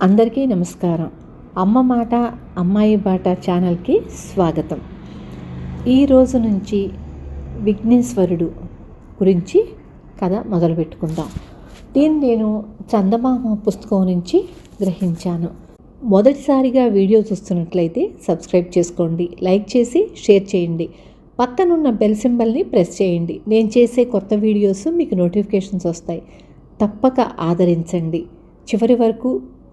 అందరికీ నమస్కారం. అమ్మ మాట అమ్మాయి బాట ఛానల్కి స్వాగతం. ఈరోజు నుంచి విఘ్నేశ్వరుడు గురించి కథ మొదలు పెట్టుకుందాం. దీన్ని నేను చందమామ పుస్తకం నుంచి గ్రహించాను. మొదటిసారిగా వీడియో చూస్తున్నట్లయితే సబ్స్క్రైబ్ చేసుకోండి, లైక్ చేసి షేర్ చేయండి, పక్కనున్న బెల్ సింబల్ని ప్రెస్ చేయండి. నేను చేసే కొత్త వీడియోస్ మీకు నోటిఫికేషన్స్ వస్తాయి. తప్పక ఆదరించండి, చివరి వరకు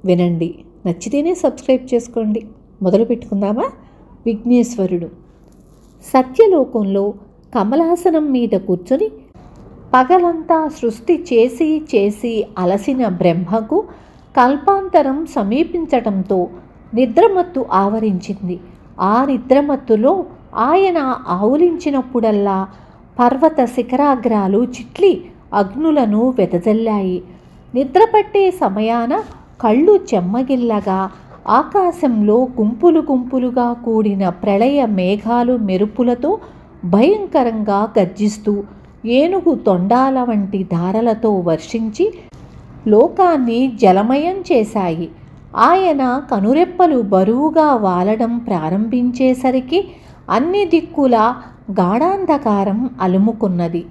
వినండి. నచ్చితేనే సబ్స్క్రైబ్ చేసుకోండి. మొదలు పెట్టుకుందామా? విఘ్నేశ్వరుడు. సత్యలోకంలో కమలాసనం మీద కూర్చొని పగలంతా సృష్టి చేసి చేసి అలసిన బ్రహ్మకు కల్పాంతరం సమీపించటంతో నిద్రమత్తు ఆవరించింది. ఆ నిద్రమత్తులో ఆయన ఆవులించినప్పుడల్లా పర్వత శిఖరాగ్రాలు చిట్లి అగ్నులను వెదజల్లాయి. నిద్రపట్టే సమయాన కళ్ళు చెమ్మగిల్లగా ఆకాశంలో గుంపులు గుంపులుగా కూడిన ప్రళయ మేఘాలు మెరుపులతో భయంకరంగా గర్జిస్తూ ఏనుగు తొండాల వంటి ధారలతో వర్షించి లోకాన్ని జలమయం చేశాయి. ఆయన కనురెప్పలు బరువుగా వాలడం ప్రారంభించేసరికి అన్ని దిక్కులా గాఢాంధకారం అలుముకున్నది.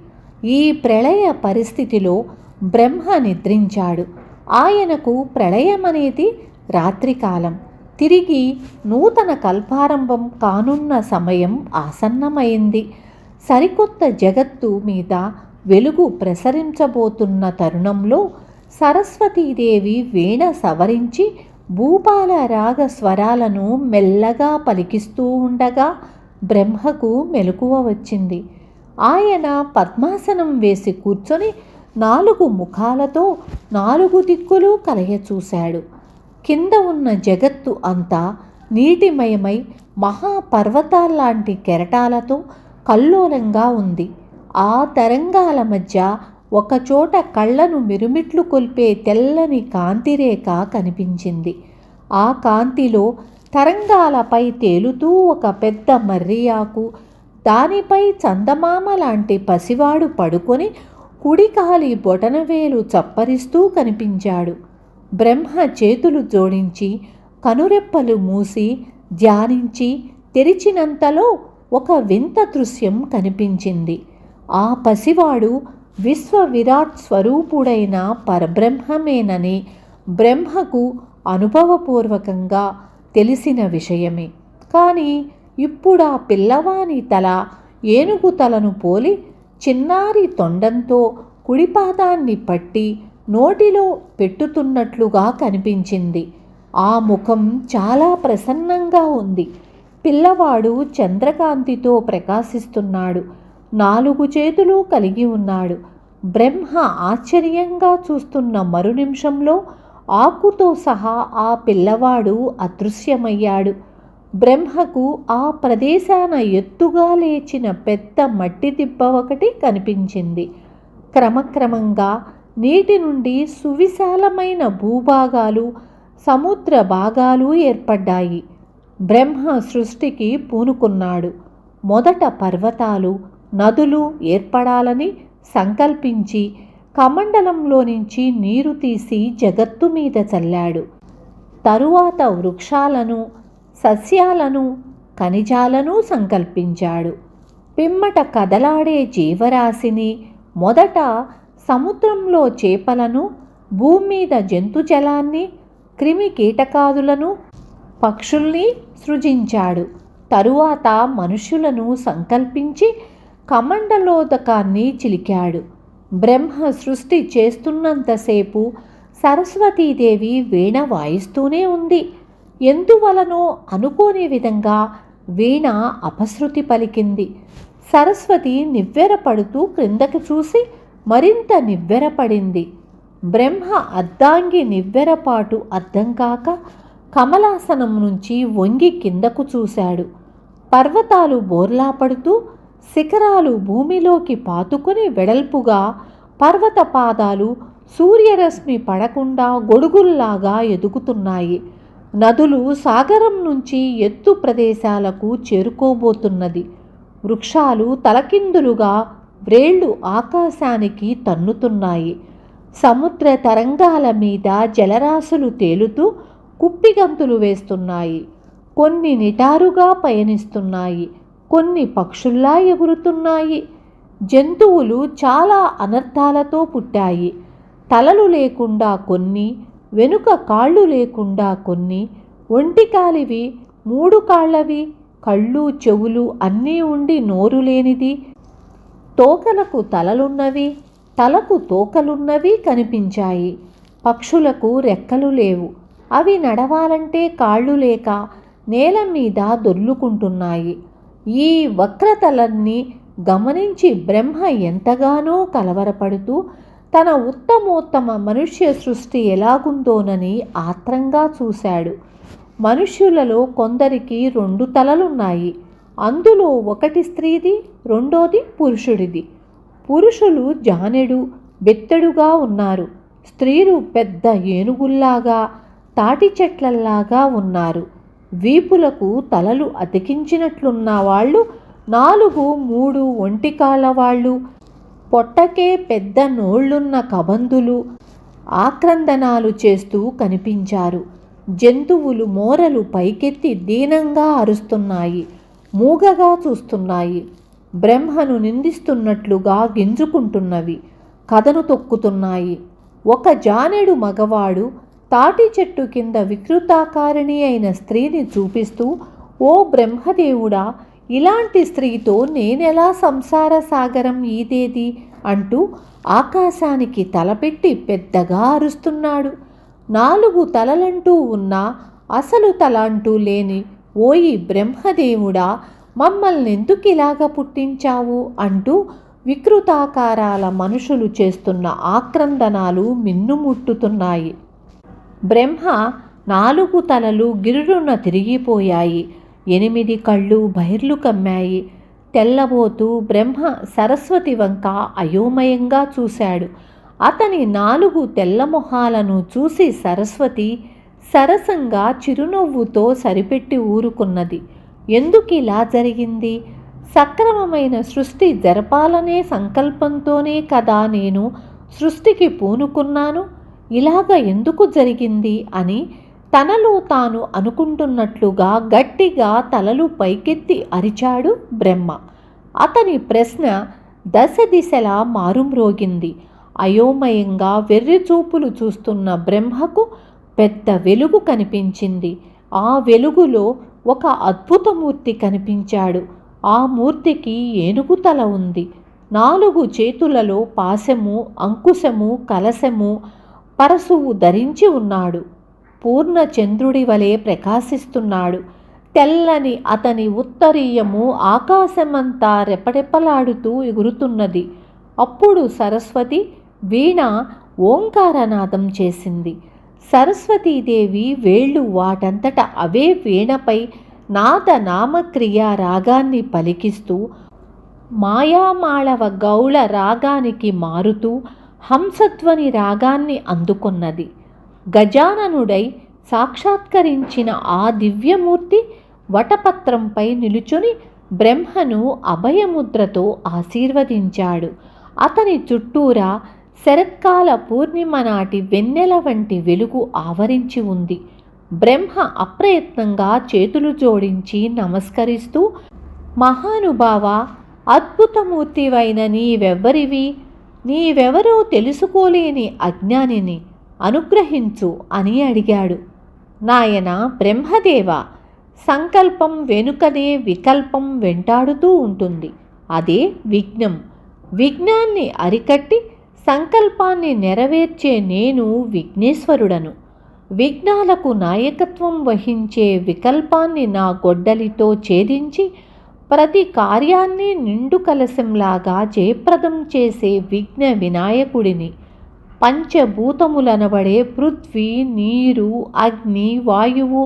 ఈ ప్రళయ పరిస్థితిలో బ్రహ్మ నిద్రించాడు. ఆయనకు ప్రళయమనేది రాత్రికాలం. తిరిగి నూతన కల్పారంభం కానున్న సమయం ఆసన్నమైంది. సరికొత్త జగత్తు మీద వెలుగు ప్రసరించబోతున్న తరుణంలో సరస్వతీదేవి వీణ సవరించి భూపాల రాగ స్వరాలను మెల్లగా పలికిస్తూ ఉండగా బ్రహ్మకు మెలకువ వచ్చింది. ఆయన పద్మాసనం వేసి కూర్చొని 4 ముఖాలతో 4 దిక్కులు కలయ చూశాడు. కింద ఉన్న జగత్తు అంతా నీటిమయమై మహాపర్వతాల్లాంటి కెరటాలతో కల్లోలంగా ఉంది. ఆ తరంగాల మధ్య ఒకచోట కళ్ళను మిరుమిట్లు కొల్పే తెల్లని కాంతిరేఖ కనిపించింది. ఆ కాంతిలో తరంగాలపై తేలుతూ ఒక పెద్ద మర్రియాకు, దానిపై చందమామ లాంటి పసివాడు పడుకొని కుడికాలి బొటనవేలు చప్పరిస్తూ కనిపించాడు. బ్రహ్మ చేతులు జోడించి కనురెప్పలు మూసి ధ్యానించి తెరిచినంతలో ఒక వింత దృశ్యం కనిపించింది. ఆ పసివాడు విశ్వ విరాట్ స్వరూపుడైన పరబ్రహ్మమేనని బ్రహ్మకు అనుభవపూర్వకంగా తెలిసిన విషయమే. కానీ ఇప్పుడా పిల్లవాని తల ఏనుగు తలను పోలి చిన్నారి తొండంతో కుడిపాదాన్ని పట్టి నోటిలో పెట్టుతున్నట్లుగా కనిపించింది. ఆ ముఖం చాలా ప్రసన్నంగా ఉంది. పిల్లవాడు చంద్రకాంతితో ప్రకాశిస్తున్నాడు. 4 చేతులు కలిగి ఉన్నాడు. బ్రహ్మ ఆశ్చర్యంగా చూస్తున్న మరు నిమిషంలో ఆకుతో సహా ఆ పిల్లవాడు అదృశ్యమయ్యాడు. బ్రహ్మకు ఆ ప్రదేశాన ఎత్తుగా లేచిన పెద్ద మట్టి దిబ్బ ఒకటి కనిపించింది. క్రమక్రమంగా నీటి నుండి సువిశాలమైన భూభాగాలు, సముద్ర భాగాలు ఏర్పడ్డాయి. బ్రహ్మ సృష్టికి పూనుకున్నాడు. మొదట పర్వతాలు, నదులు ఏర్పడాలని సంకల్పించి కమండలంలో నుంచి నీరు తీసి జగత్తు మీద చల్లాడు. తరువాత వృక్షాలను, సస్యాలను, ఖనిజాలను సంకల్పించాడు. పిమ్మట కదలాడే జీవరాశిని, మొదట సముద్రంలో చేపలను, భూమి మీద జంతుజలాన్ని, క్రిమి కీటకాదులను, పక్షుల్ని సృజించాడు. తరువాత మనుషులను సంకల్పించి కమండలోదకాన్ని చిలికాడు. బ్రహ్మ సృష్టి చేస్తున్నంతసేపు సరస్వతీదేవి వీణ వాయిస్తూనే ఉంది. ఎందువలనో అనుకోని విధంగా వీణ అపశృతి పలికింది. సరస్వతి నివ్వెరపడుతూ క్రిందకి చూసి మరింత నివ్వెరపడింది. బ్రహ్మ అర్ధాంగి నివ్వెరపాటు అర్థం కాక కమలాసనం నుంచి వంగి కిందకు చూశాడు. పర్వతాలు బోర్లా పడుతూ, శిఖరాలు భూమిలోకి పాతుకొని వెడల్పుగా, పర్వత పాదాలు సూర్యరశ్మి పడకుండా గొడుగుల్లాగా ఎదుగుతున్నాయి. నదులు సాగరం నుంచి ఎత్తు ప్రదేశాలకు చేరుకోబోతున్నది. వృక్షాలు తలకిందులుగా వ్రేళ్లు ఆకాశానికి తన్నుతున్నాయి. సముద్ర తరంగాల మీద జలరాశులు తేలుతూ కుప్పిగంతులు వేస్తున్నాయి. కొన్ని నిటారుగా పయనిస్తున్నాయి, కొన్ని పక్షుల్లా ఎగురుతున్నాయి. జంతువులు చాలా అనర్థాలతో పుట్టాయి. తలలు లేకుండా కొన్ని, వెనుక కాళ్ళు లేకుండా కొన్ని, ఒంటికాలివి, 3 కాళ్ళవి, కళ్ళు చెవులు అన్నీ ఉండి నోరు లేనిది, తోకలకు తలలున్నవి, తలకు తోకలున్నవి కనిపించాయి. పక్షులకు రెక్కలు లేవు, అవి నడవాలంటే కాళ్ళు లేక నేల మీద దొర్లుకుంటున్నాయి. ఈ వక్రతలన్నీ గమనించి బ్రహ్మ ఎంతగానో కలవరపడుతూ తన ఉత్తమోత్తమ మనుష్య సృష్టి ఎలాగుందోనని ఆత్రంగా చూశాడు. మనుష్యులలో కొందరికి 2 తలలున్నాయి. అందులో ఒకటి స్త్రీది, రెండోది పురుషుడిది. పురుషులు జానెడు బెత్తెడుగా ఉన్నారు. స్త్రీలు పెద్ద ఏనుగుల్లాగా, తాటి చెట్లల్లాగా ఉన్నారు. వీపులకు తలలు అతికించినట్లున్న వాళ్ళు 4, 3 ఒంటికాళ్ళ వాళ్ళు, పొట్టకే పెద్ద నోళ్లున్న కబందులు ఆక్రందనాలు చేస్తూ కనిపించారు. జంతువులు మోరలు పైకెత్తి దీనంగా అరుస్తున్నాయి, మూగగా చూస్తున్నాయి. బ్రహ్మను నిందిస్తున్నట్లుగా గింజుకుంటున్నవి, కథను తొక్కుతున్నాయి. ఒక జానెడు మగవాడు తాటి చెట్టు కింద వికృతాకారిణి అయిన స్త్రీని చూపిస్తూ, ఓ బ్రహ్మదేవుడా, ఇలాంటి స్త్రీతో నేనెలా సంసార సాగరం ఈదేది అంటూ ఆకాశానికి తలపెట్టి పెద్దగా అరుస్తున్నాడు. 4 తలలంటూ ఉన్నా అసలు తల అంటూ లేని ఓయి బ్రహ్మదేవుడా, మమ్మల్నెందుకిలాగ పుట్టించావు అంటూ వికృతాకారాల మనుషులు చేస్తున్న ఆక్రందనాలు మిన్నుముట్టుతున్నాయి. బ్రహ్మ 4 తలలు గిర్రున తిరిగిపోయాయి. 8 కళ్ళు బైర్లు కమ్మాయి. తెల్లబోతూ బ్రహ్మ సరస్వతి వంక అయోమయంగా చూశాడు. అతని 4 తెల్ల మొహాలను చూసి సరస్వతి సరసంగా చిరునవ్వుతో సరిపెట్టి ఊరుకున్నది. ఎందుకిలా జరిగింది? సక్రమమైన సృష్టి జరపాలనే సంకల్పంతోనే కదా నేను సృష్టికి పూనుకున్నాను. ఇలాగ ఎందుకు జరిగింది అని తనలో తాను అనుకుంటున్నట్లుగా గట్టిగా తలలు పైకెత్తి అరిచాడు బ్రహ్మ. అతని ప్రశ్న దశ దిశలా మారుమ్రోగింది. అయోమయంగా వెర్రిచూపులు చూస్తున్న బ్రహ్మకు పెద్ద వెలుగు కనిపించింది. ఆ వెలుగులో ఒక అద్భుతమూర్తి కనిపించాడు. ఆ మూర్తికి ఏనుగు తల ఉంది. 4 చేతులలో పాశము, అంకుశము, కలశము, పరశువు ధరించి ఉన్నాడు. పూర్ణ చంద్రుడి వలె ప్రకాశిస్తున్నాడు. తెల్లని అతని ఉత్తరీయము ఆకాశమంతా రెపరెపలాడుతూ ఎగురుతున్నది. అప్పుడు సరస్వతి వీణ ఓంకారనాదం చేసింది. సరస్వతీదేవి వేళ్ళు వాటంతట అవే వీణపై నాద నామక్రియ రాగాన్ని పలికిస్తూ మాయామాళవ గౌళ రాగానికి మారుతూ హంసధ్వని రాగాన్ని అందుకున్నది. గజాననుడై సాక్షాత్కరించిన ఆ దివ్యమూర్తి వటపత్రంపై నిలుచుని బ్రహ్మను అభయముద్రతో ఆశీర్వదించాడు. అతని చుట్టూరా శరత్కాల పూర్ణిమ నాటి వెన్నెల వంటి వెలుగు ఆవరించి ఉంది. బ్రహ్మ అప్రయత్నంగా చేతులు జోడించి నమస్కరిస్తూ, మహానుభావ, అద్భుతమూర్తివైన నీవెవ్వరివి? నీవెవరో తెలుసుకోలేని అజ్ఞానిని అనుగ్రహించు అని అడిగాడు. నాయన బ్రహ్మదేవ, సంకల్పం వెనుకనే వికల్పం వెంటాడుతూ ఉంటుంది. అదే విఘ్నం. విఘ్నాన్ని అరికట్టి సంకల్పాన్ని నెరవేర్చే నేను విఘ్నేశ్వరుడను. విఘ్నాలకు నాయకత్వం వహించే వికల్పాన్ని నా గొడ్డలితో ఛేదించి ప్రతి కార్యాన్ని నిండు కలశంలాగా జయప్రదం చేసే విఘ్న వినాయకుడిని. పంచభూతములనబడే పృథ్వీ, నీరు, అగ్ని, వాయువు,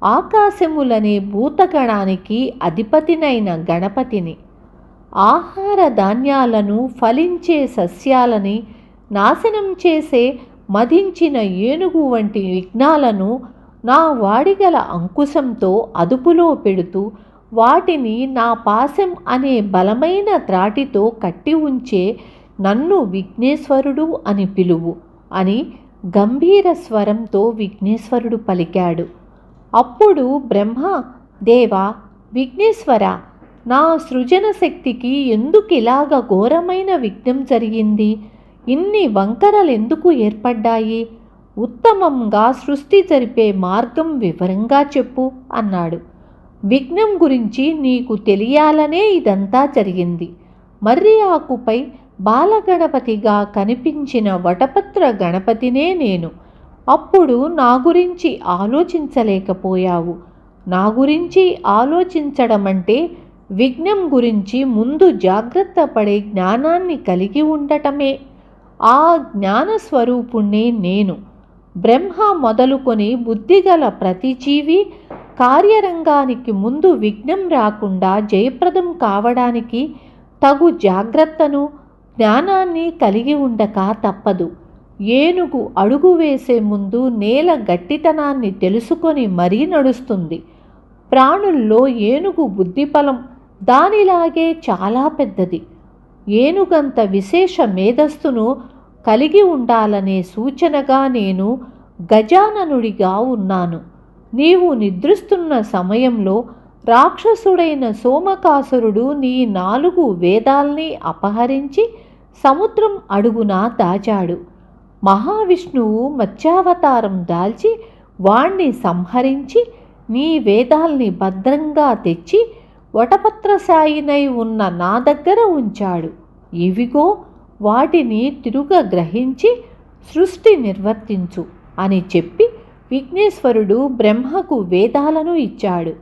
ఆకాశములనే భూతగణానికి అధిపతినైన గణపతిని. ఆహార ధాన్యాలను, ఫలించే సస్యాలని నాశనం చేసే మదించిన ఏనుగు వంటి విఘ్నాలను నా వాడిగల అంకుశంతో అదుపులో పెడుతూ వాటిని నా పాశం అనే బలమైన త్రాటితో కట్టి ఉంచే నన్ను విఘ్నేశ్వరుడు అని పిలువు అని గంభీర స్వరంతో విఘ్నేశ్వరుడు పలికాడు. అప్పుడు బ్రహ్మ, దేవా విఘ్నేశ్వర, నా సృజన శక్తికి ఎందుకిలాగ ఘోరమైన విఘ్నం జరిగింది? ఇన్ని వంకరలెందుకు ఏర్పడ్డాయి? ఉత్తమంగా సృష్టి జరిపే మార్గం వివరంగా చెప్పు అన్నాడు. విఘ్నం గురించి నీకు తెలియాలనే ఇదంతా జరిగింది. మర్రి ఆకుపై బాలగణపతిగా కనిపించిన వటపత్ర గణపతినే నేను. అప్పుడు నా గురించి ఆలోచించలేకపోయావు. నా గురించి ఆలోచించడం అంటే విఘ్నం గురించి ముందు జాగ్రత్త పడే జ్ఞానాన్ని కలిగి ఉండటమే. ఆ జ్ఞానస్వరూపుణ్ణే నేను. బ్రహ్మ మొదలుకొని బుద్ధిగల ప్రతి జీవి కార్యరంగానికి ముందు విఘ్నం రాకుండా జయప్రదం కావడానికి తగు జాగ్రత్తను జ్ఞానాన్ని కలిగి ఉండక తప్పదు. ఏనుగు అడుగు వేసే ముందు నేల గట్టితనాన్ని తెలుసుకొని మరీ నడుస్తుంది. ప్రాణుల్లో ఏనుగు బుద్ధిఫలం దానిలాగే చాలా పెద్దది. ఏనుగంత విశేష మేధస్సును కలిగి ఉండాలనే సూచనగా నేను గజాననుడిగా ఉన్నాను. నీవు నిద్రిస్తున్న సమయంలో రాక్షసుడైన సోమకాసురుడు నీ 4 వేదాల్ని అపహరించి సముద్రం అడుగున దాచాడు. మహావిష్ణువు మత్స్యావతారం దాల్చి వాణ్ణి సంహరించి నీ వేదాల్ని భద్రంగా తెచ్చి వటపత్రశాయినై ఉన్న నా దగ్గర ఉంచాడు. ఇవిగో వాటిని తిరుగ గ్రహించి సృష్టి నిర్వర్తించు అని చెప్పి విఘ్నేశ్వరుడు బ్రహ్మకు వేదాలను ఇచ్చాడు.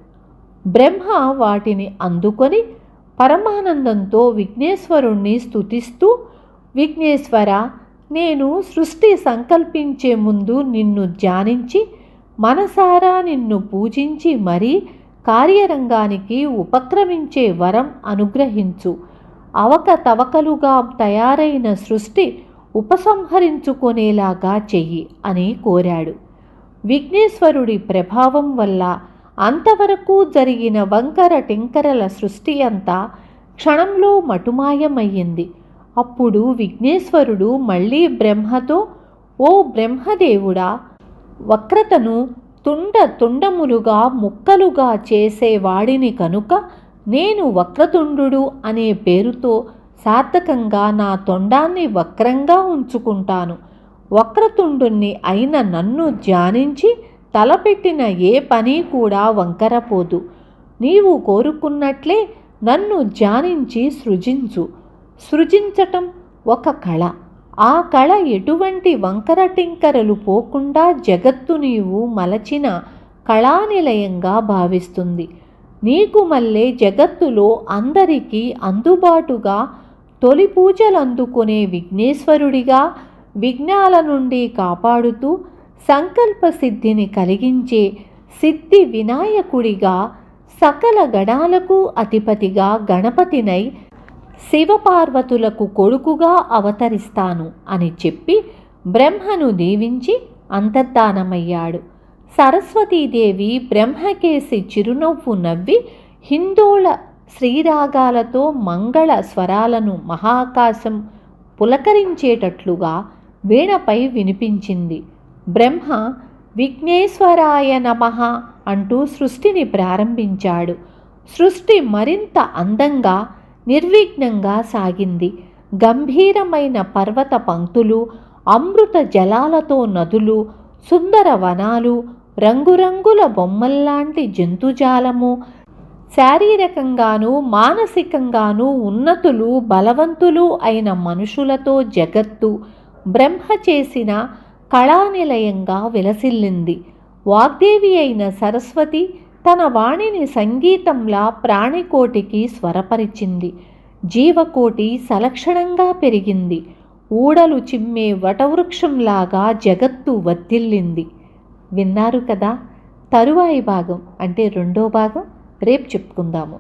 బ్రహ్మ వాటిని అందుకొని పరమానందంతో విఘ్నేశ్వరుణ్ణి స్తుతిస్తూ, విఘ్నేశ్వర, నేను సృష్టి సంకల్పించే ముందు నిన్ను ధ్యానించి మనసారా నిన్ను పూజించి మరీ కార్యరంగానికి ఉపక్రమించే వరం అనుగ్రహించు. అవకతవకలుగా తయారైన సృష్టి ఉపసంహరించుకునేలాగా చెయ్యి అని కోరాడు. విఘ్నేశ్వరుడి ప్రభావం వల్ల అంతవరకు జరిగిన వంకర టింకరల సృష్టి అంతా క్షణంలో మటుమాయమయ్యింది. అప్పుడు విఘ్నేశ్వరుడు మళ్ళీ బ్రహ్మతో, ఓ బ్రహ్మదేవుడా, వక్రతను తుండములుగా ముక్కలుగా చేసేవాడిని కనుక నేను వక్రతుండు అనే పేరుతో సార్థకంగా నా తొండాన్ని వక్రంగా ఉంచుకుంటాను. వక్రతుండుని అయిన నన్ను ధ్యానించి తలపెట్టిన ఏ పని కూడా వంకరపోదు. నీవు కోరుకున్నట్లే నన్ను ధ్యానించి సృజించు. సృజించటం ఒక కళ. ఆ కళ ఎటువంటి వంకర టింకరలు పోకుండా జగత్తు నీవు మలచిన కళానిలయంగా భావిస్తుంది. నీకు మళ్ళీ జగత్తులో అందరికీ అందుబాటుగా తొలి పూజలందుకునే విఘ్నేశ్వరుడిగా, విఘ్నాల నుండి కాపాడుతూ సంకల్ప సిద్ధిని కలిగించే సిద్ధి వినాయకుడిగా, సకల గణాలకు అధిపతిగా గణపతినై శివపార్వతులకు కొడుకుగా అవతరిస్తాను అని చెప్పి బ్రహ్మను దీవించి అంతర్ధానమయ్యాడు. సరస్వతీదేవి బ్రహ్మకేసి చిరునవ్వు నవ్వి హిందోళ శ్రీరాగాలతో మంగళ స్వరాలను మహాకాశం పులకరించేటట్లుగా వీణపై వినిపించింది. బ్రహ్మ విఘ్నేశ్వరాయ నమః అంటూ సృష్టిని ప్రారంభించాడు. సృష్టి మరింత అందంగా నిర్విఘ్నంగా సాగింది. గంభీరమైన పర్వత పంక్తులు, అమృత జలాలతో నదులు, సుందర వనాలు, రంగురంగుల బొమ్మల్లాంటి జంతుజాలము, శారీరకంగానూ మానసికంగానూ ఉన్నతులు బలవంతులు అయిన మనుషులతో జగత్తు బ్రహ్మ చేసిన కళానిలయంగా విలసిల్లింది. వాగ్దేవి అయిన సరస్వతి తన వాణిని సంగీతంలా ప్రాణికోటికి స్వరపరిచింది. జీవకోటి సలక్షణంగా పెరిగింది. ఊడలు చిమ్మే వటవృక్షంలాగా జగత్తు వర్ధిల్లింది. విన్నారు కదా. తరువాయి భాగం అంటే 2వ భాగం రేపు చెప్పుకుందాము.